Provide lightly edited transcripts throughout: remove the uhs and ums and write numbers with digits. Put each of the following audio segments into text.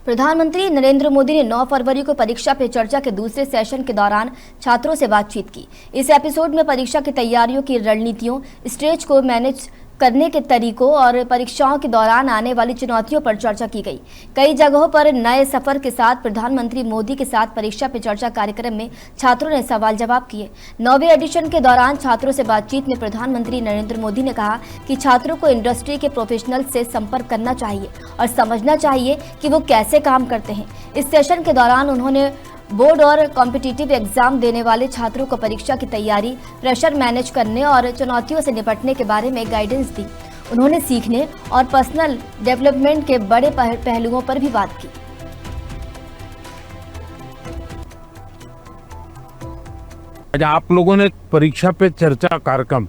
प्रधानमंत्री नरेंद्र मोदी ने 9 फरवरी को परीक्षा पे चर्चा के दूसरे सेशन के दौरान छात्रों से बातचीत की। इस एपिसोड में परीक्षा की तैयारियों की रणनीतियों, स्टेज को मैनेज करने के तरीकों और परीक्षाओं के दौरान आने वाली चुनौतियों पर चर्चा की गई। कई जगहों पर नए सफर के साथ प्रधानमंत्री मोदी के साथ परीक्षा पे चर्चा कार्यक्रम में छात्रों ने सवाल जवाब किए। 9वें एडिशन के दौरान छात्रों से बातचीत में प्रधानमंत्री नरेंद्र मोदी ने कहा कि छात्रों को इंडस्ट्री के प्रोफेशनल से संपर्क करना चाहिए और समझना चाहिए कि वो कैसे काम करते हैं। इस सेशन के दौरान उन्होंने बोर्ड और कॉम्पिटिटिव एग्जाम देने वाले छात्रों को परीक्षा की तैयारी, प्रेशर मैनेज करने और चुनौतियों से निपटने के बारे में गाइडेंस दी। उन्होंने सीखने और पर्सनल डेवलपमेंट के बड़े पहलुओं पर भी बात की। आप लोगों ने परीक्षा पे चर्चा कार्यक्रम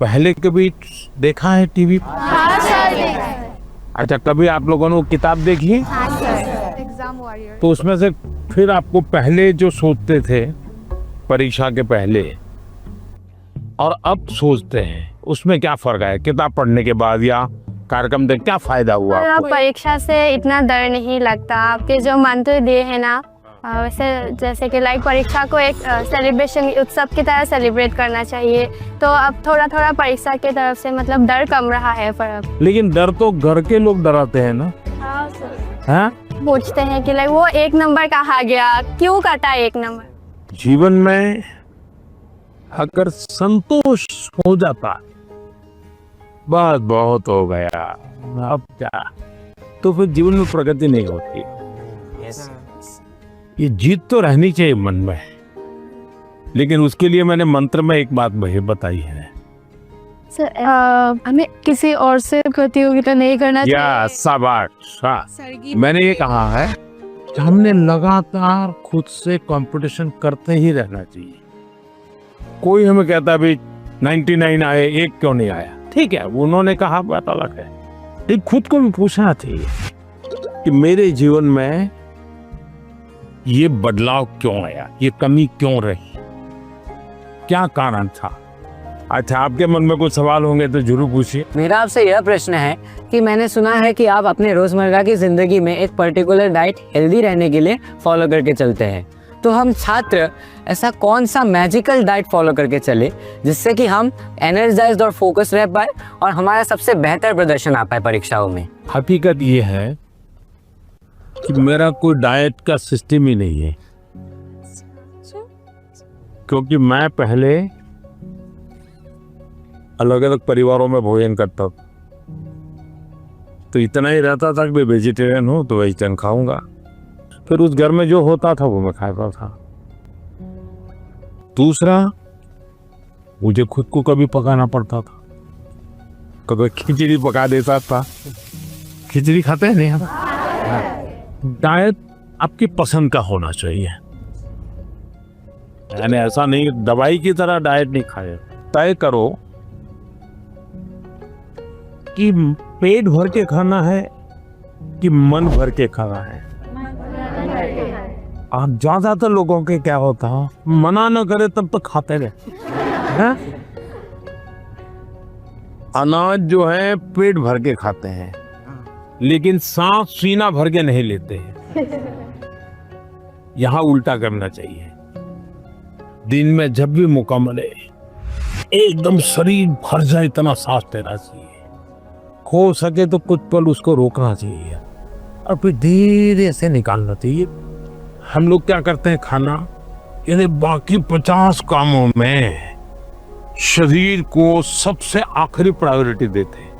पहले कभी देखा है टीवी पर? हाँ सर, देखा है। अच्छा, कभी आप लोगों ने वो किताब देखी? हाँ सर, एग्जाम वॉरियर। तो उसमें से फिर आपको पहले जो सोचते थे परीक्षा के पहले और अब सोचते हैं, उसमें क्या फर्क है? किताब पढ़ने के बाद या कार्यक्रम देख क्या फायदा हुआ आपको? परीक्षा से इतना डर नहीं लगता। आपके जो मंत्र दिए हैं ना, वैसे जैसे कि लाइक परीक्षा को एक सेलिब्रेशन उत्सव की तरह सेलिब्रेट करना चाहिए। तो अब थोड़ा थोड़ा परीक्षा की तरफ से मतलब डर कम रहा है फर्क। लेकिन डर तो घर के लोग डराते हैं ना। हाँ सर, हाँ? पूछते हैं कि लाइक वो 1 नंबर कहा गया, क्यों कटा 1 नंबर। जीवन में अगर संतोष हो जाता बस बहुत हो गया, अब क्या, तो फिर जीवन में प्रगति नहीं होती। ये जीत तो रहनी चाहिए मन में, लेकिन उसके लिए मैंने मंत्र में एक बात बताई है सर, हमें किसी और से प्रतियोगिता नहीं करना चाहिए। शाबाश। मैंने ये कहा है कि हमने लगातार खुद से कंपटीशन करते ही रहना चाहिए। कोई हमें कहता भी 99 आए, 1 क्यों नहीं आया? ठीक है, उन्होंने कहा, बात अलग है। लेकिन खुद को भी पूछना चाहिए कि मेरे जीवन में ये बदलाव क्यों आया, ये कमी क्यों रही, क्या कारण था? अच्छा, आपके मन में कुछ सवाल होंगे तो जरूर पूछिए। मेरा आपसे यह प्रश्न है कि मैंने सुना है कि आप अपने रोजमर्रा की जिंदगी में एक पर्टिकुलर डाइट हेल्दी रहने के लिए फॉलो करके चलते हैं। तो हम छात्र ऐसा कौन सा मैजिकल डाइट फॉलो करके चले जिससे कि हम एनर्जाइज्ड और फोकस रह पाए और हमारा सबसे बेहतर प्रदर्शन आ पाए परीक्षाओं में? हकीकत ये है कि मेरा कोई डाइट का सिस्टम ही नहीं है, क्योंकि मैं पहले अलग अलग परिवारों में भोजन करता था, तो इतना ही रहता था कि मैं वेजिटेरियन हूँ तो वेजिटेरियन खाऊंगा। फिर उस घर में जो होता था वो मैं खाता था। दूसरा, मुझे खुद को कभी पकाना पड़ता था, कभी खिचड़ी पका देता था। खिचड़ी खाते हैं नहीं हम? डाइट आपकी पसंद का होना चाहिए, यानी ऐसा नहीं दवाई की तरह डाइट नहीं खाए। तय करो कि पेट भर के खाना है कि मन भर के खाना है। आप ज्यादातर लोगों के क्या होता है, मना न करे तब तक खाते रहे। अनाज जो है पेट भर के खाते हैं, लेकिन सांस सीना भर के नहीं लेते हैं। यहां उल्टा करना चाहिए। दिन में जब भी मौका मिले एकदम शरीर भर जाए इतना सांस लेना चाहिए। हो सके तो कुछ पल उसको रोकना चाहिए और फिर धीरे से निकालना चाहिए। हम लोग क्या करते हैं, खाना यानी बाकी 50 कामों में शरीर को सबसे आखिरी प्रायोरिटी देते हैं।